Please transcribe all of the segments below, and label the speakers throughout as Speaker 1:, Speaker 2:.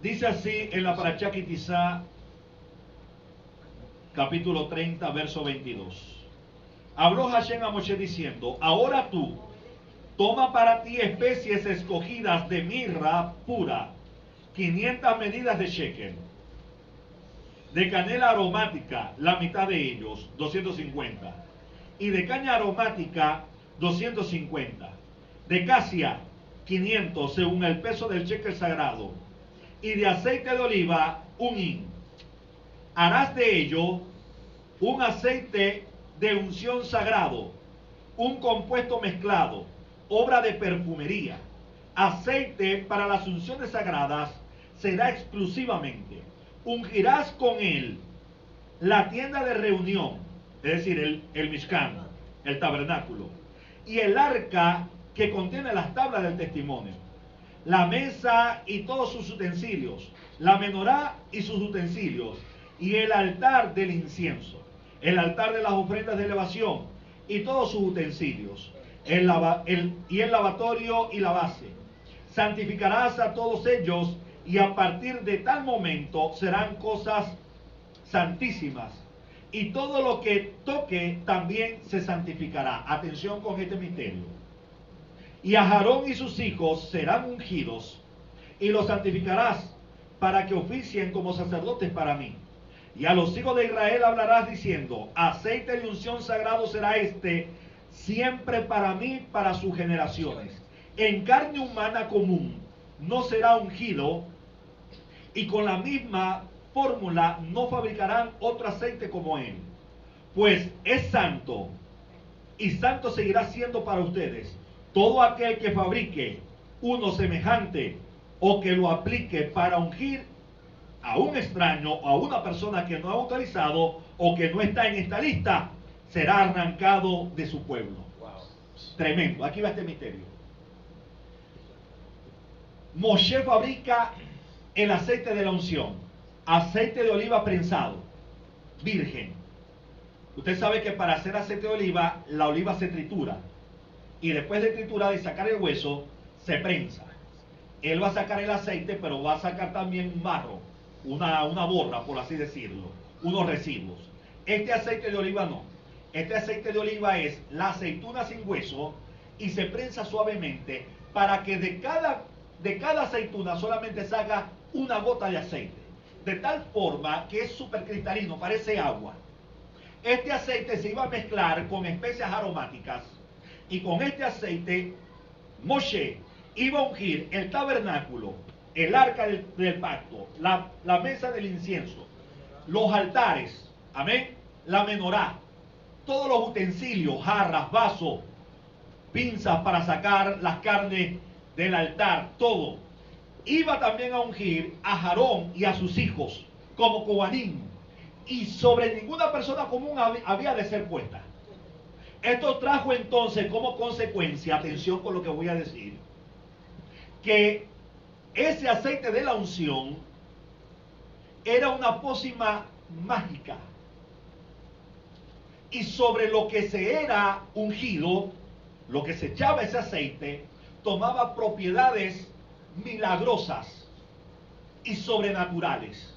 Speaker 1: Dice así en la Parashá Kitizá, capítulo 30, verso 22. Habló Hashem a Moshe diciendo: ahora tú, toma para ti especies escogidas de mirra pura, 500 medidas de shekel, de canela aromática, la mitad de ellos, 250, y de caña aromática, 250, de casia, 500, según el peso del shekel sagrado, y de aceite de oliva, 1 hin. Harás de ello un aceite de unción sagrado, un compuesto mezclado, obra de perfumería. Aceite para las unciones sagradas será exclusivamente. Ungirás con él la tienda de reunión, es decir, el Mishkan, el tabernáculo, y el arca que contiene las tablas del testimonio, la mesa y todos sus utensilios, la menorá y sus utensilios, y el altar del incienso, el altar de las ofrendas de elevación y todos sus utensilios, y el lavatorio y la base. Santificarás a todos ellos, y a partir de tal momento serán cosas santísimas, y todo lo que toque también se santificará. Atención con este misterio. Y a Aarón y sus hijos serán ungidos, y los santificarás para que oficien como sacerdotes para mí. Y a los hijos de Israel hablarás diciendo: aceite de unción sagrado será este, siempre para mí, para sus generaciones. En carne humana común no será ungido, y con la misma fórmula no fabricarán otro aceite como él, pues es santo, y santo seguirá siendo para ustedes. Todo aquel que fabrique uno semejante o que lo aplique para ungir a un extraño o a una persona que no ha autorizado o que no está en esta lista, será arrancado de su pueblo. Wow. Tremendo. Aquí va este misterio. Moshe fabrica el aceite de la unción, aceite de oliva prensado, virgen. Usted sabe que para hacer aceite de oliva, la oliva se tritura, y después de triturar y sacar el hueso, se prensa. Él va a sacar el aceite, pero va a sacar también un barro, una borra, por así decirlo, unos residuos. Este aceite de oliva no. Este aceite de oliva es la aceituna sin hueso, y se prensa suavemente para que de cada aceituna solamente salga una gota de aceite, de tal forma que es súper cristalino, parece agua. Este aceite se iba a mezclar con especias aromáticas, y con este aceite Moshe iba a ungir el tabernáculo, el arca del pacto, la mesa del incienso, los altares, amén, la menorá, todos los utensilios, jarras, vasos, pinzas para sacar las carnes del altar, todo. Iba también a ungir a Aarón y a sus hijos como coanim, y sobre ninguna persona común había de ser puesta. Esto trajo entonces como consecuencia, atención con lo que voy a decir, que ese aceite de la unción era una pócima mágica, y sobre lo que se era ungido, lo que se echaba ese aceite, tomaba propiedades milagrosas y sobrenaturales,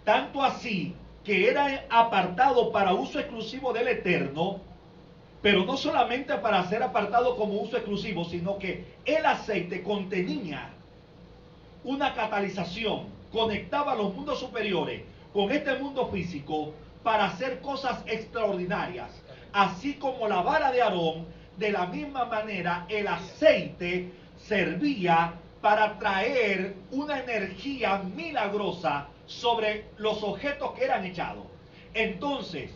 Speaker 1: tanto así que era apartado para uso exclusivo del Eterno, pero no solamente para ser apartado como uso exclusivo, sino que el aceite contenía una catalización, conectaba los mundos superiores con este mundo físico para hacer cosas extraordinarias. Así como la vara de Aarón, de la misma manera el aceite servía para traer una energía milagrosa sobre los objetos que eran echados. Entonces,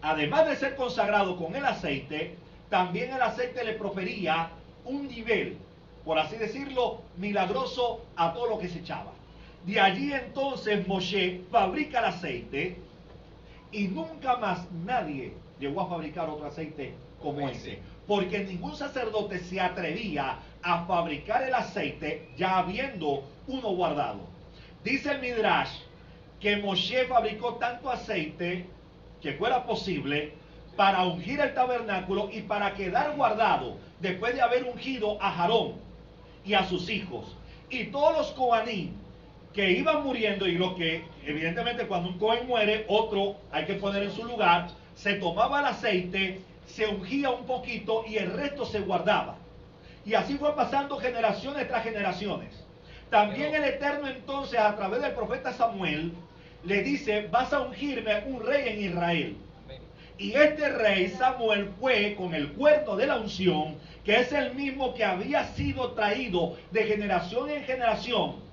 Speaker 1: además de ser consagrado con el aceite, también el aceite le profería un nivel, por así decirlo, milagroso a todo lo que se echaba. De allí entonces Moshe fabrica el aceite, y nunca más nadie llegó a fabricar otro aceite como ese, porque ningún sacerdote se atrevía a fabricar el aceite ya habiendo uno guardado. Dice el Midrash que Moshe fabricó tanto aceite que fuera posible para ungir el tabernáculo y para quedar guardado después de haber ungido a Aarón y a sus hijos y todos los coanim que iban muriendo, y los que, evidentemente, cuando un Cohen muere, otro hay que poner en su lugar, se tomaba el aceite, se ungía un poquito y el resto se guardaba. Y así fue pasando generaciones tras generaciones. También el Eterno entonces, a través del profeta Samuel, le dice: vas a ungirme un rey en Israel. Y este rey Samuel fue con el cuerno de la unción, que es el mismo que había sido traído de generación en generación.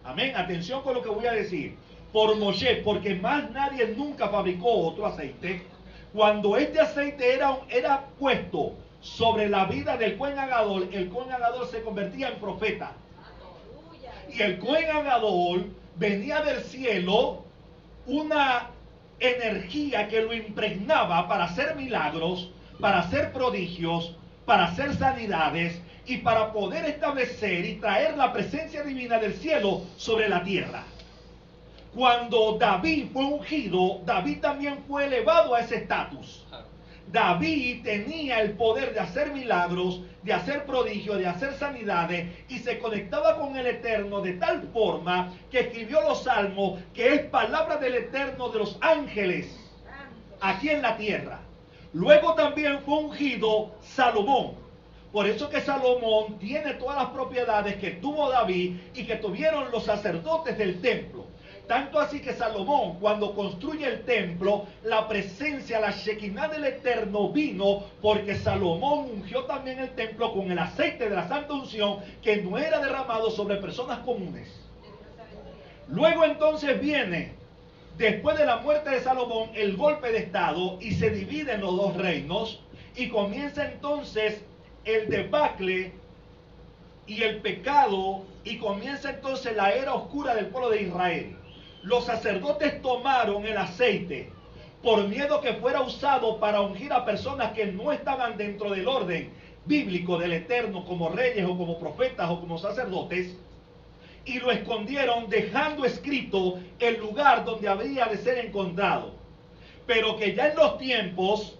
Speaker 1: Amén. Atención con lo que voy a decir. Por Moshe, porque más nadie nunca fabricó otro aceite. Cuando este aceite era puesto sobre la vida del Cohen Agadol, el Cohen Agadol se convertía en profeta. Y el Cohen Agadol venía del cielo una energía que lo impregnaba para hacer milagros, para hacer prodigios, para hacer sanidades y para poder establecer y traer la presencia divina del cielo sobre la tierra. Cuando David fue ungido, David también fue elevado a ese estatus. David tenía el poder de hacer milagros, de hacer prodigios, de hacer sanidades, y se conectaba con el Eterno de tal forma que escribió los salmos, que es palabra del Eterno, de los ángeles aquí en la tierra. Luego también fue ungido Salomón. Por eso que Salomón tiene todas las propiedades que tuvo David y que tuvieron los sacerdotes del templo. Tanto así que Salomón, cuando construye el templo, la presencia, la Shekinah del Eterno vino, porque Salomón ungió también el templo con el aceite de la santa unción, que no era derramado sobre personas comunes. Luego entonces viene, después de la muerte de Salomón, el golpe de estado, y se dividen los dos reinos, y comienza entonces el debacle y el pecado, y comienza entonces la era oscura del pueblo de Israel. Los sacerdotes tomaron el aceite por miedo que fuera usado para ungir a personas que no estaban dentro del orden bíblico del Eterno, como reyes o como profetas o como sacerdotes, y lo escondieron, dejando escrito el lugar donde habría de ser encontrado. Pero que ya en los tiempos,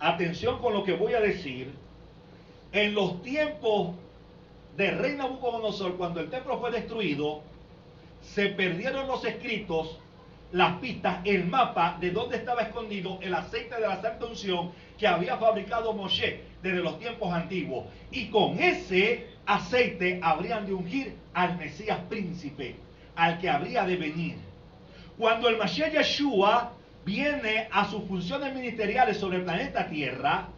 Speaker 1: atención con lo que voy a decir, en los tiempos del rey Nabucodonosor, cuando el templo fue destruido, se perdieron los escritos, las pistas, el mapa de dónde estaba escondido el aceite de la santa unción que había fabricado Moshe desde los tiempos antiguos. Y con ese aceite habrían de ungir al Mesías príncipe, al que habría de venir. Cuando el Mashiach Yeshua viene a sus funciones ministeriales sobre el planeta Tierra,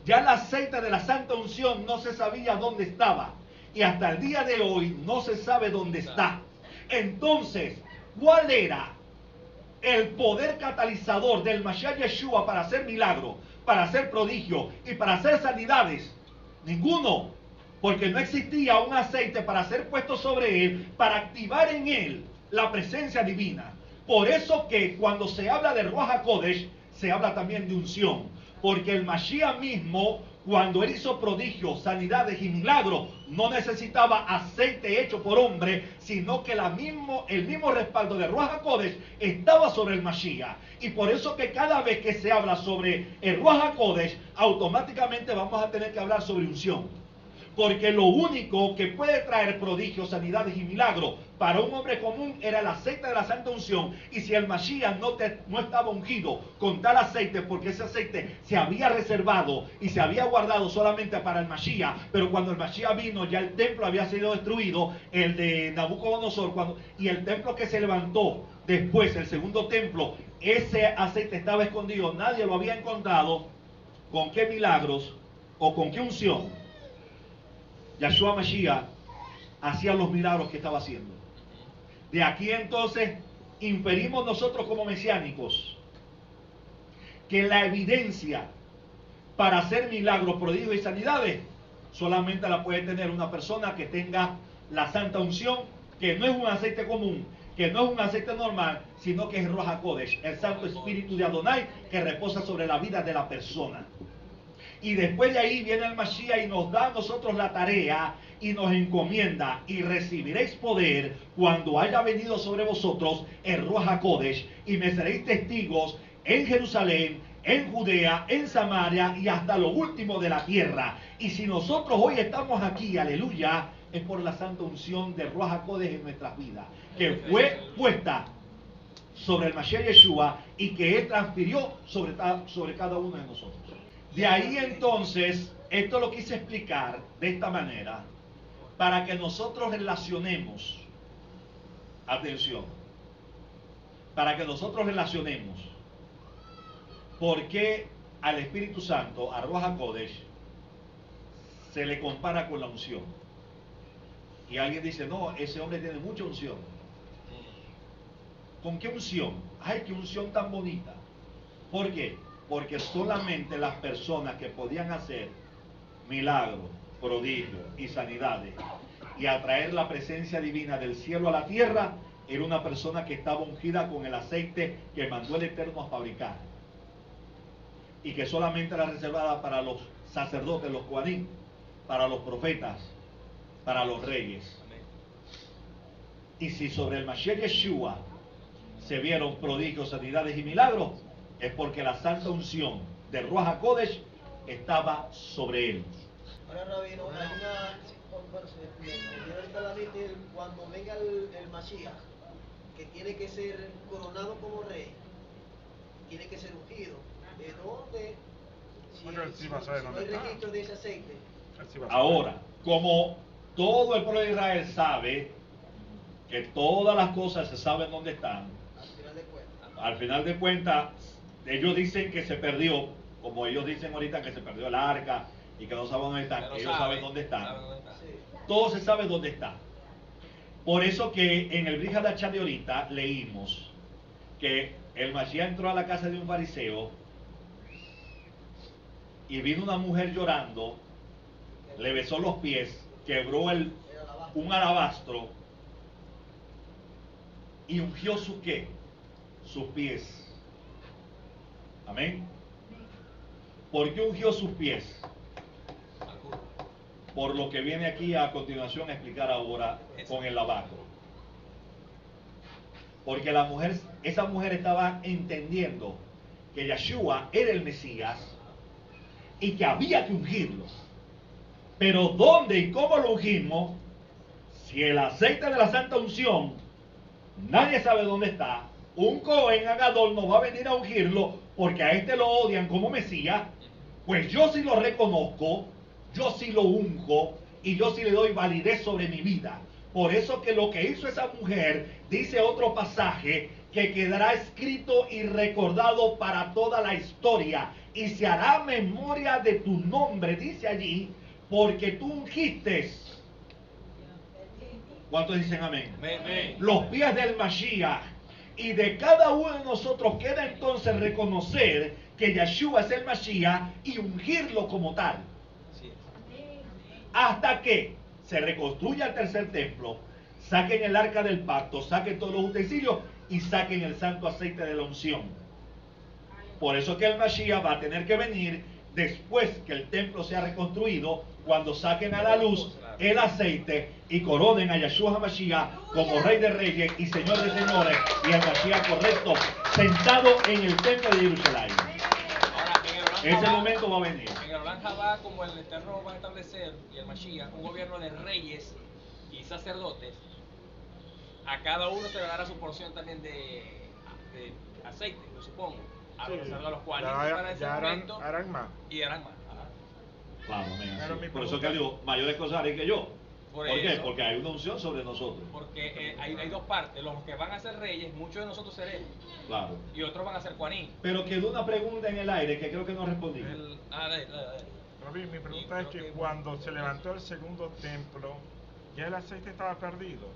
Speaker 1: ya el aceite de la santa unción no se sabía dónde estaba. Y hasta el día de hoy no se sabe dónde está. Entonces, ¿cuál era el poder catalizador del Mashiach Yeshua para hacer milagros, para hacer prodigios y para hacer sanidades? Ninguno, porque no existía un aceite para ser puesto sobre él, para activar en él la presencia divina. Por eso que cuando se habla de Ruach HaKodesh, se habla también de unción, porque el Mashiach mismo, cuando él hizo prodigios, sanidades y milagros, no necesitaba aceite hecho por hombre, sino que el mismo respaldo de Ruach HaKodesh estaba sobre el Mashiach. Y por eso que cada vez que se habla sobre el Ruach HaKodesh, automáticamente vamos a tener que hablar sobre unción. Porque lo único que puede traer prodigios, sanidades y milagros para un hombre común era el aceite de la santa unción. Y si el Mashiach no estaba ungido con tal aceite, porque ese aceite se había reservado y se había guardado solamente para el Mashiach, pero cuando el Mashiach vino ya el templo había sido destruido, el de Nabucodonosor, y el templo que se levantó después, el segundo templo, ese aceite estaba escondido, nadie lo había encontrado. ¿Con qué milagros o con qué unción Yahshua Mashiach hacía los milagros que estaba haciendo? De aquí entonces inferimos nosotros como mesiánicos que la evidencia para hacer milagros, prodigios y sanidades solamente la puede tener una persona que tenga la santa unción, que no es un aceite común, que no es un aceite normal, sino que es Ruach HaKodesh, el Santo Espíritu de Adonai que reposa sobre la vida de la persona. Y después de ahí viene el Mashiach y nos da a nosotros la tarea y nos encomienda: y recibiréis poder cuando haya venido sobre vosotros el Ruach HaKodesh, y me seréis testigos en Jerusalén, en Judea, en Samaria y hasta lo último de la tierra. Y si nosotros hoy estamos aquí, aleluya, es por la santa unción de Ruach HaKodesh en nuestras vidas, que fue puesta sobre el Mashiach Yeshua y que Él transfirió sobre cada uno de nosotros. De ahí entonces, esto lo quise explicar de esta manera, para que nosotros relacionemos, atención, para que nosotros relacionemos por qué al Espíritu Santo, a Ruach HaKodesh, se le compara con la unción. Y alguien dice, no, ese hombre tiene mucha unción. ¿Con qué unción? ¡Ay, qué unción tan bonita! ¿Por qué? Porque solamente las personas que podían hacer milagros, prodigios y sanidades y atraer la presencia divina del cielo a la tierra, era una persona que estaba ungida con el aceite que mandó el Eterno a fabricar y que solamente era reservada para los sacerdotes, los Kohanim, para los profetas, para los reyes. Y si sobre el Mashiach Yeshua se vieron prodigios, sanidades y milagros, es porque la santa unción de Ruach HaKodesh estaba sobre él.
Speaker 2: Ahora, Rabino, hay una... ahorita la dice, cuando venga el Mashiach, que tiene que ser coronado como rey, tiene que ser ungido. ¿De dónde? Si no hay registro de ese aceite.
Speaker 1: Ahora, como todo el pueblo de Israel sabe que todas las cosas se saben dónde están, al final de cuentas, ellos dicen que se perdió, como ellos dicen ahorita que se perdió el arca y que no saben dónde está, ellos saben dónde está. Todo se sabe dónde está. Por eso que en el Brit Hadashah de ahorita leímos que el Mashiach entró a la casa de un fariseo y vino una mujer llorando, le besó los pies, quebró un alabastro y ungió su ¿qué? Sus pies. Amén. ¿Por qué ungió sus pies? Por lo que viene aquí a continuación a explicar ahora con el lavacro. Porque esa mujer estaba entendiendo que Yeshua era el Mesías y que había que ungirlo. Pero ¿dónde y cómo lo ungimos? Si el aceite de la santa unción, nadie sabe dónde está. Un Cohen Agadol no va a venir a ungirlo porque a este lo odian como Mesías. Pues yo sí lo reconozco, yo sí lo unjo y yo sí le doy validez sobre mi vida. Por eso que lo que hizo esa mujer, dice otro pasaje, que quedará escrito y recordado para toda la historia y se hará memoria de tu nombre, dice allí, porque tú ungiste. ¿Cuántos dicen amén? Amén. Los pies del Mashiach. Y de cada uno de nosotros queda entonces reconocer que Yeshua es el Mashiach y ungirlo como tal. Hasta que se reconstruya el tercer templo, saquen el arca del pacto, saquen todos los utensilios y saquen el santo aceite de la unción. Por eso que el Mashiach va a tener que venir después que el templo sea reconstruido, cuando saquen a la luz el aceite y coronen a Yeshua HaMashiach como Rey de Reyes y Señor de Señores, y el Mashiach correcto sentado en el templo de Jerusalén. Ese momento va a venir.
Speaker 3: En el Olam Jabá, como el Eterno va a establecer, y el Mashiach, un gobierno de reyes y sacerdotes, a cada uno se le dará su porción también de aceite, lo supongo. A los 40 para ese momento
Speaker 4: harán más.
Speaker 3: Y harán más.
Speaker 1: Claro, por eso que digo, mayores cosas haré que yo. ¿Por qué? Porque hay una unción sobre nosotros.
Speaker 3: Porque hay dos partes. Los que van a ser reyes, muchos de nosotros seremos.
Speaker 1: Claro.
Speaker 3: Y otros van a ser Kohanim.
Speaker 1: Pero quedó una pregunta en el aire que creo que no respondí.
Speaker 4: Rabí, mi pregunta es que cuando se levantó el segundo templo, ¿ya el aceite estaba perdido?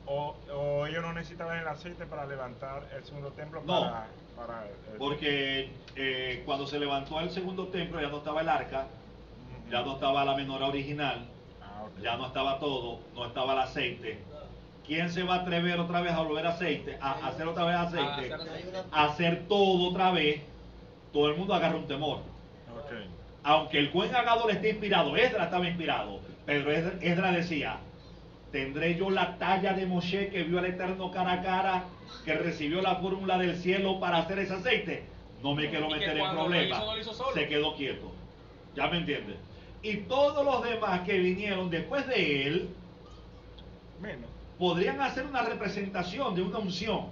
Speaker 4: ¿O ellos no necesitaban el aceite para levantar el segundo templo?
Speaker 1: No, porque cuando se levantó el segundo templo ya no estaba el arca, ya no estaba la menorá original, ya no estaba todo, no estaba el aceite. ¿Quién se va a atrever otra vez a volver aceite, a hacer otra vez aceite, a hacer todo otra vez? Todo el mundo agarra un temor. Aunque el Cohen Agadol esté inspirado, Esdras estaba inspirado, pero Esdras decía: ¿tendré yo la talla de Moshe que vio al Eterno cara a cara, que recibió la fórmula del cielo para hacer ese aceite? No me quiero meter en problemas. Se quedó quieto. ¿Ya me entiendes? Y todos los demás que vinieron después de él
Speaker 4: menos.
Speaker 1: podrían hacer una representación de una unción,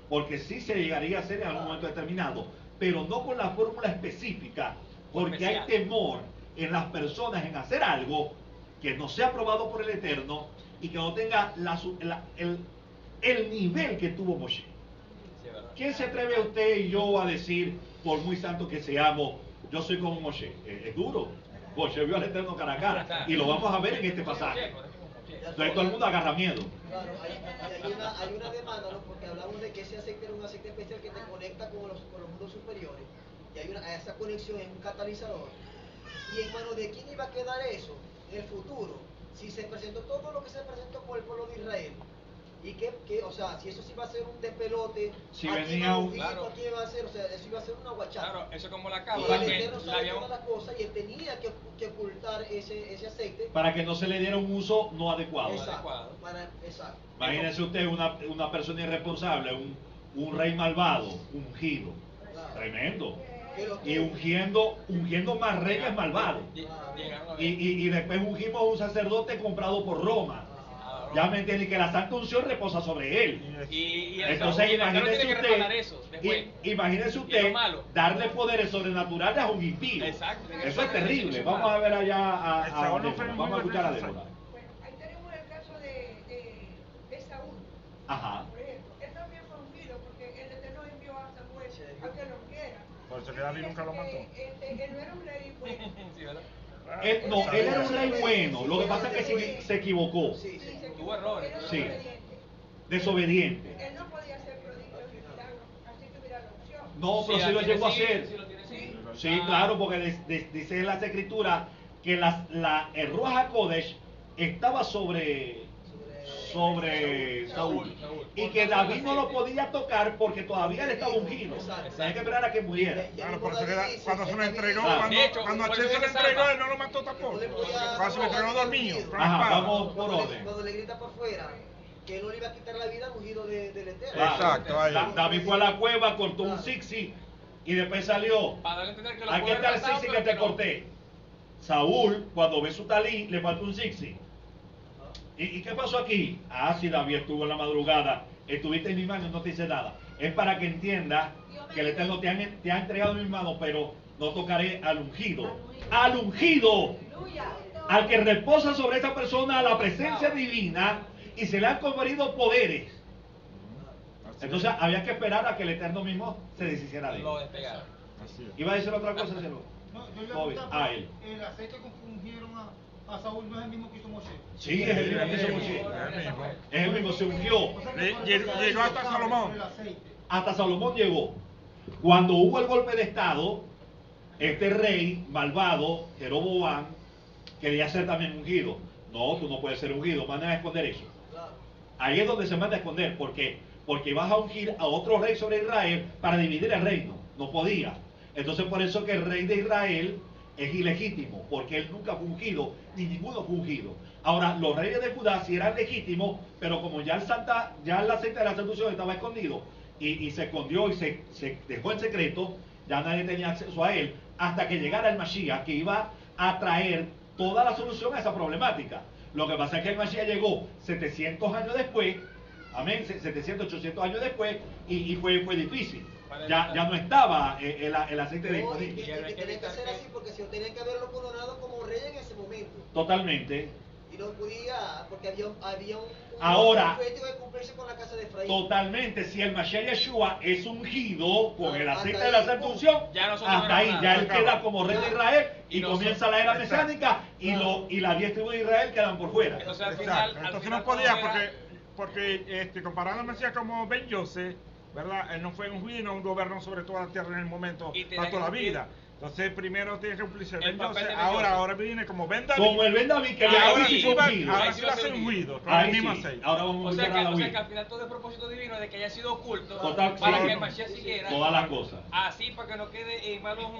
Speaker 1: porque sí se llegaría a hacer en algún momento determinado, pero no con la fórmula específica, porque hay
Speaker 3: especial.
Speaker 1: temor en las personas en hacer algo que no sea aprobado por el Eterno y que no tenga el nivel que tuvo Moshe.
Speaker 3: Sí, ¿verdad?
Speaker 1: ¿Quién se atreve a usted y yo a decir, por muy santo que seamos, yo soy como Moshe? Es duro. Moshe vio al Eterno cara a cara y lo vamos a ver en este pasaje. Entonces todo el mundo agarra miedo.
Speaker 2: Claro, hay una demanda, ¿no? Porque hablamos de que ese aceite era un aceite especial que te conecta con los mundos superiores. Y esa conexión es un catalizador. ¿Y en manos de quién iba a quedar eso en el futuro? Si se presentó todo lo que se presentó con el pueblo de Israel. Y o sea, si eso sí va a ser un despelote,
Speaker 1: Si
Speaker 2: ¿a quién
Speaker 1: venía
Speaker 2: va a
Speaker 1: un-
Speaker 2: ungir?
Speaker 3: Claro.
Speaker 2: ¿A quién va a hacer? O sea, eso iba a ser una guachada.
Speaker 3: Claro, eso es como la
Speaker 2: Y
Speaker 3: cábala,
Speaker 2: el
Speaker 3: que
Speaker 2: Eterno
Speaker 3: la
Speaker 2: sabe
Speaker 3: habíamos...
Speaker 2: todas las cosas y él tenía que ocultar ese aceite.
Speaker 1: Para que no se le diera un uso no adecuado.
Speaker 2: Exacto.
Speaker 3: adecuado.
Speaker 2: Exacto.
Speaker 1: Imagínese usted una persona irresponsable, un rey malvado, ungido.
Speaker 2: Claro.
Speaker 1: Tremendo.
Speaker 2: Que lo
Speaker 1: Y
Speaker 2: tuvo.
Speaker 1: ungiendo más reyes malvados.
Speaker 3: Llegaron a ver.
Speaker 1: Y después ungimos a un sacerdote comprado por Roma.
Speaker 3: Ah,
Speaker 1: Ya me entiende, que la santa unción reposa sobre él.
Speaker 3: Y el
Speaker 1: Entonces
Speaker 3: el pastor
Speaker 1: imagínese
Speaker 3: tiene que respaldar
Speaker 1: usted,
Speaker 3: eso después.
Speaker 1: imagínese
Speaker 3: Y
Speaker 1: usted
Speaker 3: lo malo.
Speaker 1: darle poderes sobrenaturales a un impío.
Speaker 3: Exacto.
Speaker 1: Eso es terrible. Vamos a ver allá
Speaker 4: El
Speaker 1: a
Speaker 4: Saúl no
Speaker 1: Débora.
Speaker 4: fue muy
Speaker 1: Vamos a escuchar a
Speaker 4: necesario.
Speaker 1: Débora.
Speaker 5: Bueno, ahí tenemos el caso de Saúl.
Speaker 1: Ajá.
Speaker 5: Por ejemplo, él también fue ungido porque el Eterno envió a Samuel a que lo ungiera.
Speaker 4: Por eso que David nunca lo mató.
Speaker 5: Él no era un rey bueno.
Speaker 3: Sí, ¿verdad?
Speaker 1: Él era un rey bueno. Lo que pasa es que se equivocó.
Speaker 2: Sí, sí.
Speaker 5: Se
Speaker 3: Tuvo errores.
Speaker 5: Era
Speaker 1: Sí.
Speaker 5: desobediente.
Speaker 1: Desobediente.
Speaker 5: Él no podía hacer prodigios y milagros, así tuviera la opción.
Speaker 1: No, pero sí lo llegó a hacer.
Speaker 3: Sí, lo tiene, sí.
Speaker 1: Sí, claro, porque dice en las escrituras que el Ruach HaKodesh estaba sobre Saúl. Y que David no lo podía tocar porque todavía él estaba ungido. Tenía que esperar a que muriera.
Speaker 4: Claro, por eso que cuando se lo entregó,
Speaker 1: Claro.
Speaker 4: cuando
Speaker 3: De hecho,
Speaker 4: a
Speaker 3: por
Speaker 4: Chen
Speaker 3: eso
Speaker 4: se
Speaker 3: es
Speaker 4: lo
Speaker 3: que
Speaker 4: entregó,
Speaker 3: salva.
Speaker 4: él no lo mató tampoco.
Speaker 2: No le podía-
Speaker 4: Cuando se lo entregó dormido, con la
Speaker 1: Ajá,
Speaker 4: espada.
Speaker 1: vamos por orden.
Speaker 2: Cuando le grita por fuera que no le iba a quitar la vida al ungido del Eterno.
Speaker 1: Claro.
Speaker 4: Exacto, ahí.
Speaker 1: David fue a la cueva, cortó un sixi y después salió.
Speaker 3: Para darle a entender que lo
Speaker 1: Aquí
Speaker 3: puede
Speaker 1: está el
Speaker 3: matar,
Speaker 1: sixi que
Speaker 3: pero
Speaker 1: te
Speaker 3: no.
Speaker 1: corté. Saúl, cuando ve su talí, le falta un sixi. ¿Y qué pasó aquí? Ah, si David estuvo en la madrugada, estuviste en mi mano y no te hice nada. Es para que entiendas que el Eterno te ha entregado en mis manos, pero no tocaré al ungido. ¡Al ungido! Al que reposa sobre esa persona la presencia divina y se le han conferido poderes. Entonces había que esperar a que el Eterno mismo se deshiciera de él.
Speaker 3: Lo despegaron.
Speaker 4: Así es.
Speaker 1: ¿Iba a decir otra cosa, Cielo?
Speaker 6: No, yo le
Speaker 1: Bobby.
Speaker 6: preguntaba,
Speaker 1: Él.
Speaker 6: el aceite que ungieron a Saúl no es el mismo que hizo Moshe.
Speaker 1: Sí, es el mismo que hizo Moshe. Es el mismo, se ungió.
Speaker 6: O sea que por eso
Speaker 4: Llegó
Speaker 6: se
Speaker 4: hasta
Speaker 6: sabe
Speaker 4: Salomón.
Speaker 6: por el aceite.
Speaker 1: Hasta Salomón llegó. Cuando hubo el golpe de estado, este rey malvado, Jeroboam, quería ser también ungido. No, tú no puedes ser ungido, mandan a esconder eso.
Speaker 2: Claro.
Speaker 1: Ahí es donde se manda a esconder. ¿Por qué? Porque vas a ungir a otro rey sobre Israel para dividir el reino. No podía. Entonces por eso que el rey de Israel es ilegítimo, porque él nunca fue ungido, ni ninguno fue ungido. Ahora, los reyes de Judá sí eran legítimos, pero como ya el aceite de la seducción estaba escondido, y se escondió y se dejó en secreto, ya nadie tenía acceso a él, hasta que llegara el Mashiach, que iba a traer toda la solución a esa problemática. Lo que pasa es que el Mashiach llegó 700 años después, amén, 700, 800 años después, y fue difícil. Ya no estaba el aceite
Speaker 2: No, y
Speaker 1: disponible.
Speaker 2: que tenía que ser así porque si no tenían que haberlo coronado como rey en ese momento.
Speaker 1: Totalmente.
Speaker 2: Y no podía, porque había un
Speaker 1: Ahora,
Speaker 2: profético de cumplirse con la casa de Efraín.
Speaker 1: Totalmente. Si el Mashiach Yeshua es ungido con el
Speaker 2: Hasta
Speaker 1: aceite
Speaker 2: ahí,
Speaker 1: de la Santa Unción,
Speaker 3: ya nosotros
Speaker 1: hasta
Speaker 3: no
Speaker 1: ahí,
Speaker 3: éramos
Speaker 1: ya
Speaker 3: nada.
Speaker 1: él queda como rey de Israel y
Speaker 3: Y nosotros-
Speaker 1: comienza la era
Speaker 4: Exacto.
Speaker 1: mesiánica y las 10 tribus de Israel quedan por fuera.
Speaker 3: Entonces, al final,
Speaker 4: Exacto.
Speaker 3: al
Speaker 4: Entonces
Speaker 3: final
Speaker 4: no podía
Speaker 3: cuando era-
Speaker 4: porque comparando a Mesías como Ben Yosef, ¿verdad? Él no fue ungido, no gobernó sobre toda la tierra en el momento,
Speaker 3: Y tenía
Speaker 4: para toda la
Speaker 3: que
Speaker 4: vida. Entonces primero tiene que cumplirse
Speaker 3: El
Speaker 4: Ben
Speaker 3: papel
Speaker 4: Yosef,
Speaker 3: de Ben Yosef.
Speaker 4: ahora viene como Ben David.
Speaker 1: Como el Ben David, que
Speaker 3: Ahí
Speaker 1: ya ahora
Speaker 3: sí,
Speaker 1: sí fue
Speaker 4: iba-
Speaker 1: ungido.
Speaker 4: ahora
Speaker 3: Ahí
Speaker 4: sí
Speaker 3: sí
Speaker 4: va a
Speaker 3: va a
Speaker 4: ser
Speaker 3: ser
Speaker 4: ungido, con
Speaker 1: Ahí
Speaker 4: el mismo
Speaker 1: sí.
Speaker 4: aceite.
Speaker 1: Ahora vamos a
Speaker 3: O sea,
Speaker 1: escuchar a
Speaker 3: que
Speaker 1: David.
Speaker 3: al final todo es propósito divino de que haya sido oculto
Speaker 1: Total,
Speaker 3: para
Speaker 1: sí.
Speaker 3: que el Mashiach siguiera.
Speaker 1: Todas las cosas.
Speaker 3: Así, para que no quede en manos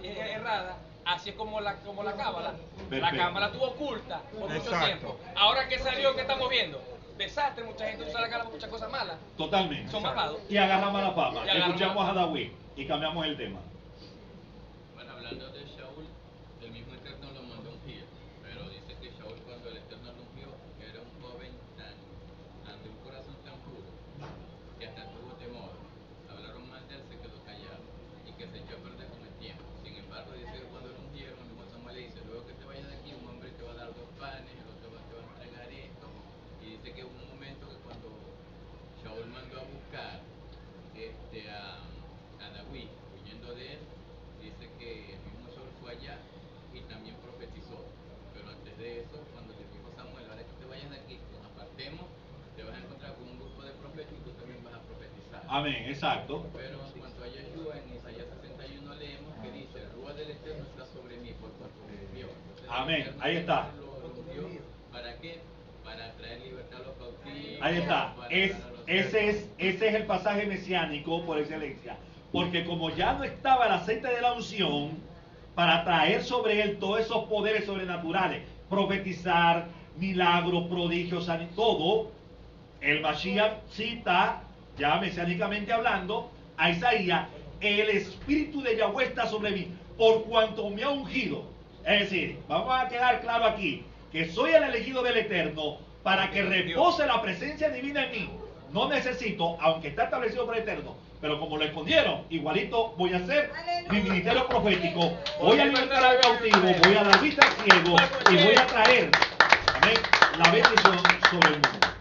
Speaker 3: erradas. Así es como la cábala. La
Speaker 1: Perfecto.
Speaker 3: cábala tuvo oculta por mucho
Speaker 4: Exacto.
Speaker 3: tiempo. Ahora que salió, ¿qué estamos viendo? Desastre, mucha gente usa la cábala por muchas cosas malas.
Speaker 1: Totalmente.
Speaker 3: Son malvados.
Speaker 1: Y agarramos la fama.
Speaker 3: Y agarramos-
Speaker 1: Escuchamos a David y cambiamos el tema.
Speaker 7: Bueno, hablando de Shaul, el mismo Eterno lo mandó ungir, pero dice que Shaul cuando el Eterno lo ungió era un joven tan buscar a David, huyendo de él, dice que el mismo sol fue allá y también profetizó. Pero antes de eso, cuando le dijo Samuel, ahora que te vayas de aquí, nos apartemos, te vas a encontrar con un grupo de profetas y tú también vas a profetizar.
Speaker 1: Amén, exacto.
Speaker 7: Pero en cuanto a Yeshua, en Isaías 61 leemos que dice, el Rúa del Eterno está sobre mí por cuanto me envió. Entonces,
Speaker 1: Amén,
Speaker 7: el Eterno
Speaker 1: ahí está.
Speaker 7: lo envió, ¿para qué? Para traer libertad a los cautivos.
Speaker 1: Ahí está.
Speaker 7: para
Speaker 1: Ese
Speaker 7: dar a los
Speaker 1: es el pasaje mesiánico por excelencia. Porque como ya no estaba el aceite de la unción para traer sobre él todos esos poderes sobrenaturales, profetizar, milagros, prodigios, todo, el Mashiach cita, ya mesiánicamente hablando, a Isaías, el Espíritu de Yahweh está sobre mí, por cuanto me ha ungido. Es decir, vamos a quedar claro aquí, que soy el elegido del Eterno, para que repose la presencia divina en mí. No necesito, aunque está establecido por el Eterno, pero como lo escondieron, igualito voy a hacer mi ministerio profético, voy a libertar al cautivo, voy a dar vista al ciego y voy a traer, amén, la bendición sobre el mundo.